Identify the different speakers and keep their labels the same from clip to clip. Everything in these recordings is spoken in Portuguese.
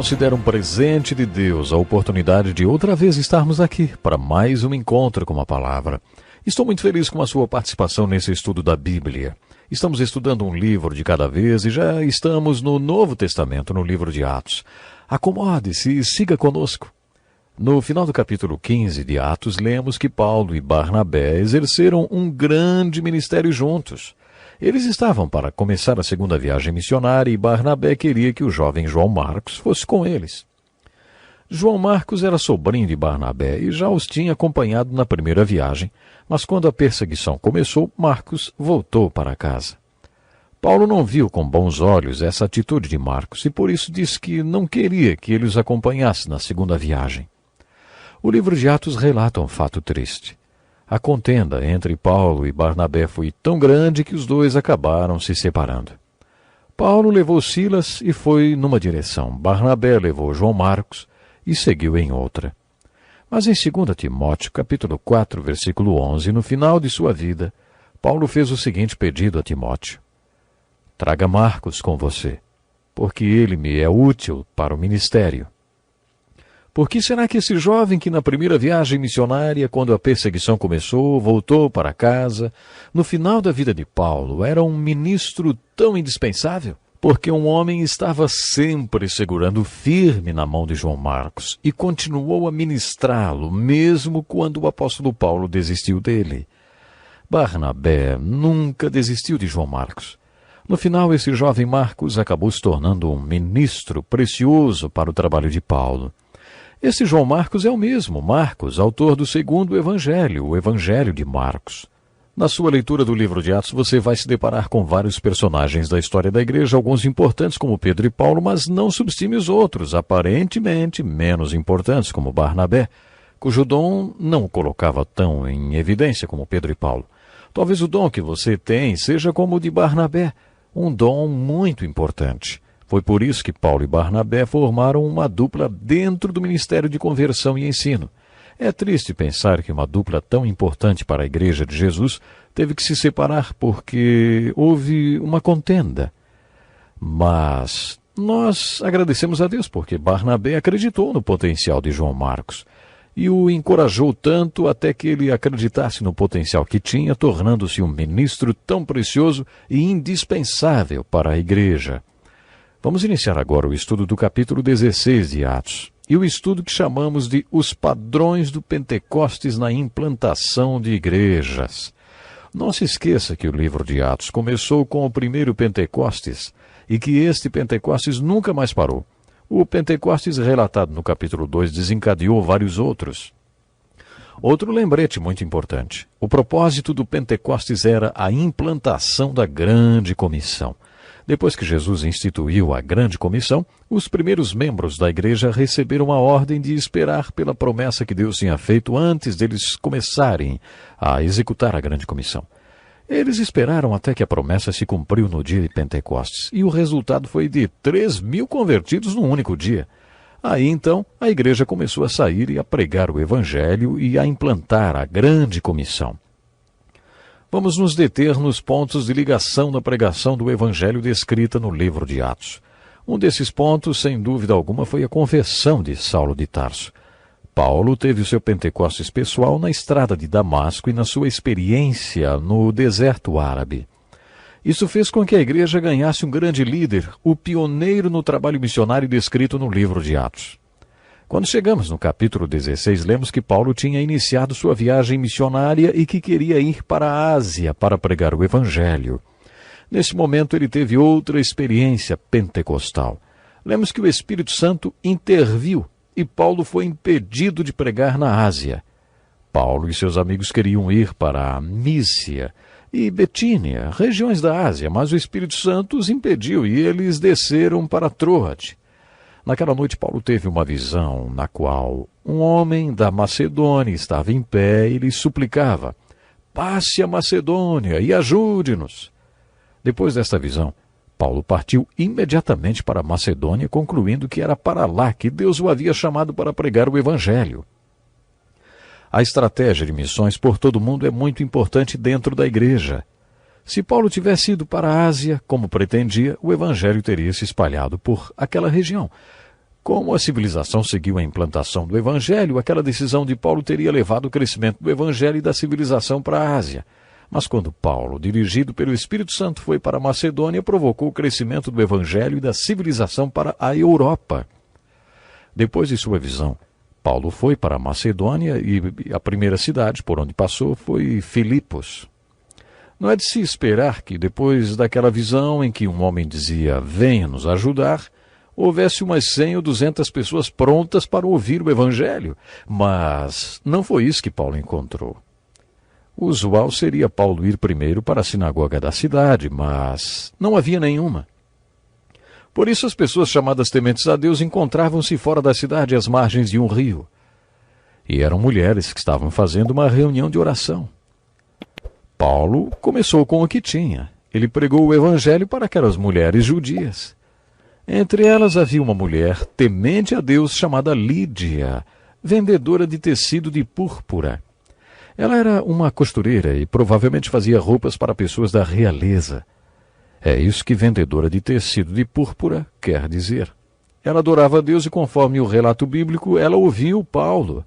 Speaker 1: considero um presente de Deus a oportunidade de outra vez estarmos aqui para mais um encontro com a palavra. Estou muito feliz com a sua participação nesse estudo da Bíblia. Estamos estudando um livro de cada vez e já estamos no Novo Testamento, no livro de Atos. Acomode-se e siga conosco. No final do capítulo 15 de Atos, lemos que Paulo e Barnabé exerceram um grande ministério juntos. Eles estavam para começar a segunda viagem missionária e Barnabé queria que o jovem João Marcos fosse com eles. João Marcos era sobrinho de Barnabé e já os tinha acompanhado na primeira viagem, mas quando a perseguição começou, Marcos voltou para casa. Paulo não viu com bons olhos essa atitude de Marcos e por isso disse que não queria que ele os acompanhasse na segunda viagem. O livro de Atos relata um fato triste. A contenda entre Paulo e Barnabé foi tão grande que os dois acabaram se separando. Paulo levou Silas e foi numa direção. Barnabé levou João Marcos e seguiu em outra. Mas em 2 Timóteo, capítulo 4, versículo 11, no final de sua vida, Paulo fez o seguinte pedido a Timóteo: traga Marcos com você, porque ele me é útil para o ministério. Por que será que esse jovem que na primeira viagem missionária, quando a perseguição começou, voltou para casa, no final da vida de Paulo, era um ministro tão indispensável? Porque um homem estava sempre segurando firme na mão de João Marcos e continuou a ministrá-lo, mesmo quando o apóstolo Paulo desistiu dele. Barnabé nunca desistiu de João Marcos. No final, esse jovem Marcos acabou se tornando um ministro precioso para o trabalho de Paulo. Esse João Marcos é o mesmo Marcos, autor do segundo evangelho, o Evangelho de Marcos. Na sua leitura do livro de Atos, você vai se deparar com vários personagens da história da igreja, alguns importantes como Pedro e Paulo, mas não subestime os outros, aparentemente menos importantes como Barnabé, cujo dom não o colocava tão em evidência como Pedro e Paulo. Talvez o dom que você tem seja como o de Barnabé, um dom muito importante. Foi por isso que Paulo e Barnabé formaram uma dupla dentro do ministério de conversão e ensino. É triste pensar que uma dupla tão importante para a Igreja de Jesus teve que se separar porque houve uma contenda. Mas nós agradecemos a Deus porque Barnabé acreditou no potencial de João Marcos e o encorajou tanto até que ele acreditasse no potencial que tinha, tornando-se um ministro tão precioso e indispensável para a Igreja. Vamos iniciar agora o estudo do capítulo 16 de Atos, e o estudo que chamamos de Os Padrões do Pentecostes na Implantação de Igrejas. Não se esqueça que o livro de Atos começou com o primeiro Pentecostes, e que este Pentecostes nunca mais parou. O Pentecostes relatado no capítulo 2 desencadeou vários outros. Outro lembrete muito importante. O propósito do Pentecostes era a implantação da grande comissão. Depois que Jesus instituiu a grande comissão, os primeiros membros da igreja receberam a ordem de esperar pela promessa que Deus tinha feito antes deles começarem a executar a grande comissão. Eles esperaram até que a promessa se cumpriu no dia de Pentecostes, e o resultado foi de 3.000 convertidos num único dia. Aí então a igreja começou a sair e a pregar o evangelho e a implantar a grande comissão. Vamos nos deter nos pontos de ligação da pregação do Evangelho descrita no livro de Atos. Um desses pontos, sem dúvida alguma, foi a conversão de Saulo de Tarso. Paulo teve o seu Pentecostes pessoal na estrada de Damasco e na sua experiência no deserto árabe. Isso fez com que a igreja ganhasse um grande líder, o pioneiro no trabalho missionário descrito no livro de Atos. Quando chegamos no capítulo 16, lemos que Paulo tinha iniciado sua viagem missionária e que queria ir para a Ásia para pregar o Evangelho. Nesse momento ele teve outra experiência pentecostal. Lemos que o Espírito Santo interviu e Paulo foi impedido de pregar na Ásia. Paulo e seus amigos queriam ir para a Mísia e Betínia, regiões da Ásia, mas o Espírito Santo os impediu e eles desceram para Troade. Naquela noite, Paulo teve uma visão na qual um homem da Macedônia estava em pé e lhe suplicava: passe a Macedônia e ajude-nos. Depois desta visão, Paulo partiu imediatamente para a Macedônia, concluindo que era para lá que Deus o havia chamado para pregar o Evangelho. A estratégia de missões por todo o mundo é muito importante dentro da igreja. Se Paulo tivesse ido para a Ásia, como pretendia, o evangelho teria se espalhado por aquela região. Como a civilização seguiu a implantação do Evangelho, aquela decisão de Paulo teria levado o crescimento do Evangelho e da civilização para a Ásia. Mas quando Paulo, dirigido pelo Espírito Santo, foi para a Macedônia, provocou o crescimento do Evangelho e da civilização para a Europa. Depois de sua visão, Paulo foi para a Macedônia e a primeira cidade por onde passou foi Filipos. Não é de se esperar que, depois daquela visão em que um homem dizia, venha nos ajudar, houvesse umas 100 ou 200 pessoas prontas para ouvir o Evangelho. Mas não foi isso que Paulo encontrou. O usual seria Paulo ir primeiro para a sinagoga da cidade, mas não havia nenhuma. Por isso as pessoas chamadas tementes a Deus encontravam-se fora da cidade às margens de um rio. E eram mulheres que estavam fazendo uma reunião de oração. Paulo começou com o que tinha. Ele pregou o Evangelho para aquelas mulheres judias. Entre elas havia uma mulher temente a Deus chamada Lídia, vendedora de tecido de púrpura. Ela era uma costureira e provavelmente fazia roupas para pessoas da realeza. É isso que vendedora de tecido de púrpura quer dizer. Ela adorava a Deus e, conforme o relato bíblico, ela ouviu Paulo.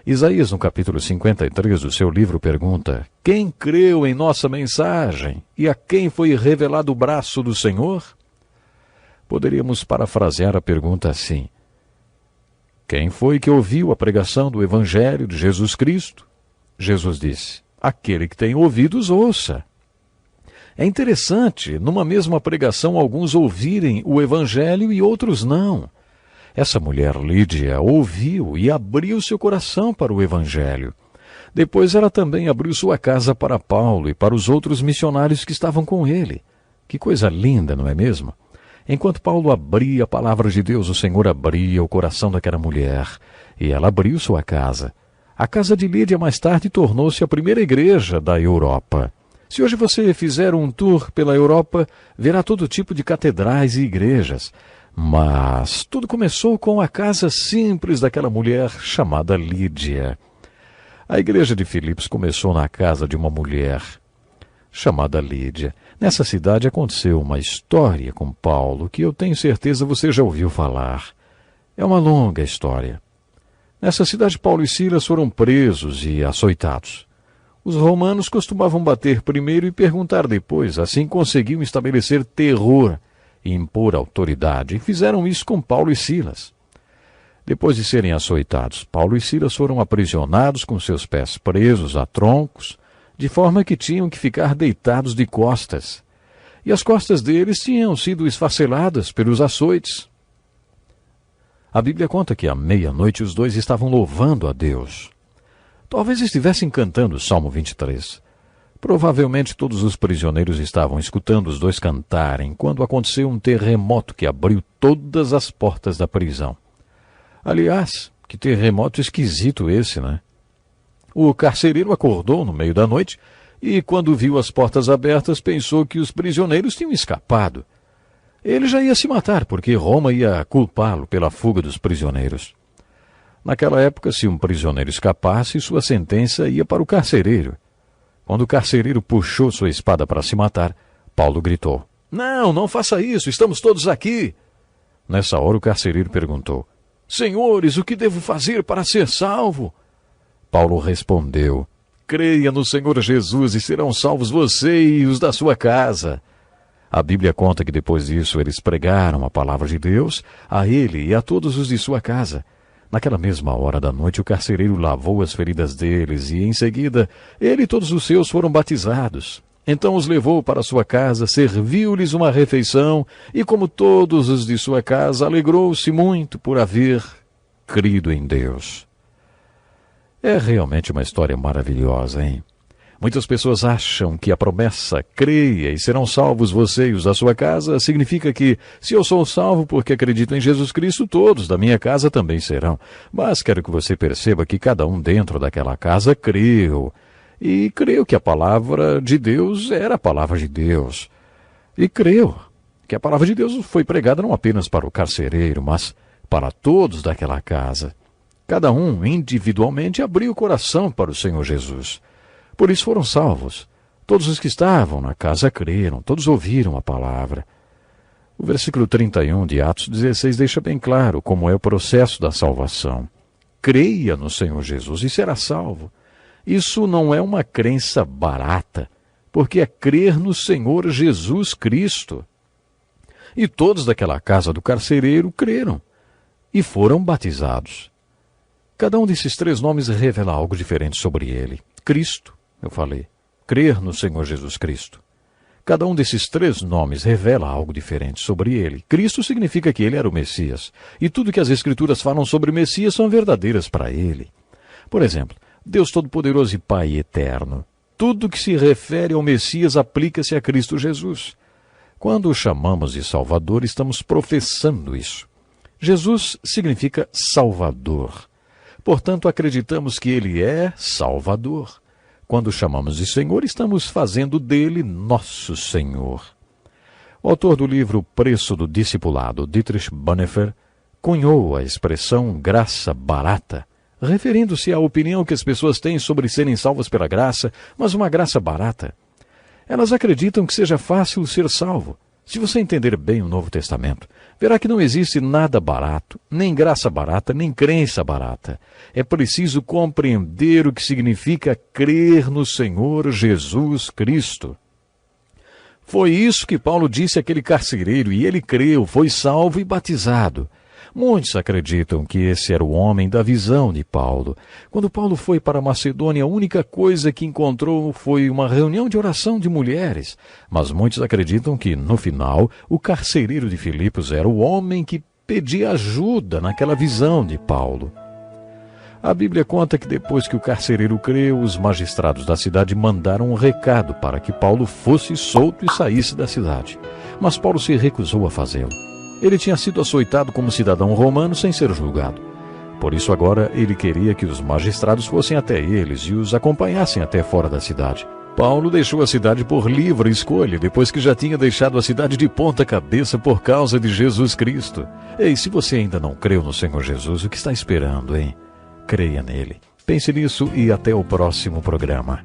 Speaker 1: Isaías, no capítulo 53 do seu livro, pergunta, quem creu em nossa mensagem e a quem foi revelado o braço do Senhor? Poderíamos parafrasear a pergunta assim, quem foi que ouviu a pregação do Evangelho de Jesus Cristo? Jesus disse, aquele que tem ouvidos, ouça. É interessante, numa mesma pregação, alguns ouvirem o Evangelho e outros não. Essa mulher Lídia ouviu e abriu seu coração para o Evangelho. Depois ela também abriu sua casa para Paulo e para os outros missionários que estavam com ele. Que coisa linda, não é mesmo? Enquanto Paulo abria a palavra de Deus, o Senhor abria o coração daquela mulher. E ela abriu sua casa. A casa de Lídia mais tarde tornou-se a primeira igreja da Europa. Se hoje você fizer um tour pela Europa, verá todo tipo de catedrais e igrejas. Mas tudo começou com a casa simples daquela mulher chamada Lídia. A igreja de Filipos começou na casa de uma mulher chamada Lídia. Nessa cidade aconteceu uma história com Paulo que eu tenho certeza você já ouviu falar. É uma longa história. Nessa cidade, Paulo e Silas foram presos e açoitados. Os romanos costumavam bater primeiro e perguntar depois, assim conseguiam estabelecer terror e impor autoridade, e fizeram isso com Paulo e Silas. Depois de serem açoitados, Paulo e Silas foram aprisionados com seus pés presos a troncos, de forma que tinham que ficar deitados de costas. E as costas deles tinham sido esfaceladas pelos açoites. A Bíblia conta que à meia-noite os dois estavam louvando a Deus. Talvez estivessem cantando o Salmo 23. Provavelmente todos os prisioneiros estavam escutando os dois cantarem quando aconteceu um terremoto que abriu todas as portas da prisão. Aliás, que terremoto esquisito esse, né? O carcereiro acordou no meio da noite e, quando viu as portas abertas, pensou que os prisioneiros tinham escapado. Ele já ia se matar, porque Roma ia culpá-lo pela fuga dos prisioneiros. Naquela época, se um prisioneiro escapasse, sua sentença ia para o carcereiro. Quando o carcereiro puxou sua espada para se matar, Paulo gritou, não, não faça isso, estamos todos aqui. Nessa hora o carcereiro perguntou, senhores, o que devo fazer para ser salvo? Paulo respondeu, creia no Senhor Jesus e serão salvos você e os da sua casa. A Bíblia conta que depois disso eles pregaram a palavra de Deus a ele e a todos os de sua casa. Naquela mesma hora da noite o carcereiro lavou as feridas deles e, em seguida, ele e todos os seus foram batizados. Então os levou para sua casa, serviu-lhes uma refeição e, como todos os de sua casa, alegrou-se muito por haver crido em Deus. É realmente uma história maravilhosa, hein? Muitas pessoas acham que a promessa, creia e serão salvos você e os da sua casa, significa que, se eu sou salvo porque acredito em Jesus Cristo, todos da minha casa também serão. Mas quero que você perceba que cada um dentro daquela casa creu. E creu que a palavra de Deus era a palavra de Deus. E creu que a palavra de Deus foi pregada não apenas para o carcereiro, mas para todos daquela casa. Cada um, individualmente, abriu o coração para o Senhor Jesus. Por isso foram salvos. Todos os que estavam na casa creram, todos ouviram a palavra. O versículo 31 de Atos 16 deixa bem claro como é o processo da salvação. Creia no Senhor Jesus e será salvo. Isso não é uma crença barata, porque é crer no Senhor Jesus Cristo. E todos daquela casa do carcereiro creram e foram batizados. Cada um desses três nomes revela algo diferente sobre ele. Cristo, eu falei, crer no Senhor Jesus Cristo. Cada um desses três nomes revela algo diferente sobre ele. Cristo significa que ele era o Messias, e tudo que as Escrituras falam sobre o Messias são verdadeiras para ele. Por exemplo, Deus Todo-Poderoso e Pai Eterno. Tudo que se refere ao Messias aplica-se a Cristo Jesus. Quando o chamamos de Salvador, estamos professando isso. Jesus significa Salvador. Portanto, acreditamos que ele é Salvador. Quando o chamamos de Senhor, estamos fazendo dele nosso Senhor. O autor do livro O Preço do Discipulado, Dietrich Bonhoeffer, cunhou a expressão graça barata, referindo-se à opinião que as pessoas têm sobre serem salvas pela graça, mas uma graça barata. Elas acreditam que seja fácil ser salvo. Se você entender bem o Novo Testamento, verá que não existe nada barato, nem graça barata, nem crença barata. É preciso compreender o que significa crer no Senhor Jesus Cristo. Foi isso que Paulo disse àquele carcereiro, e ele creu, foi salvo e batizado. Muitos acreditam que esse era o homem da visão de Paulo. Quando Paulo foi para a Macedônia, a única coisa que encontrou foi uma reunião de oração de mulheres. Mas muitos acreditam que, no final, o carcereiro de Filipos era o homem que pedia ajuda naquela visão de Paulo. A Bíblia conta que depois que o carcereiro creu, os magistrados da cidade mandaram um recado para que Paulo fosse solto e saísse da cidade. Mas Paulo se recusou a fazê-lo. Ele tinha sido açoitado como cidadão romano sem ser julgado. Por isso agora ele queria que os magistrados fossem até eles e os acompanhassem até fora da cidade. Paulo deixou a cidade por livre escolha, depois que já tinha deixado a cidade de ponta cabeça por causa de Jesus Cristo. Ei, se você ainda não creu no Senhor Jesus, o que está esperando, hein? Creia nele. Pense nisso e até o próximo programa.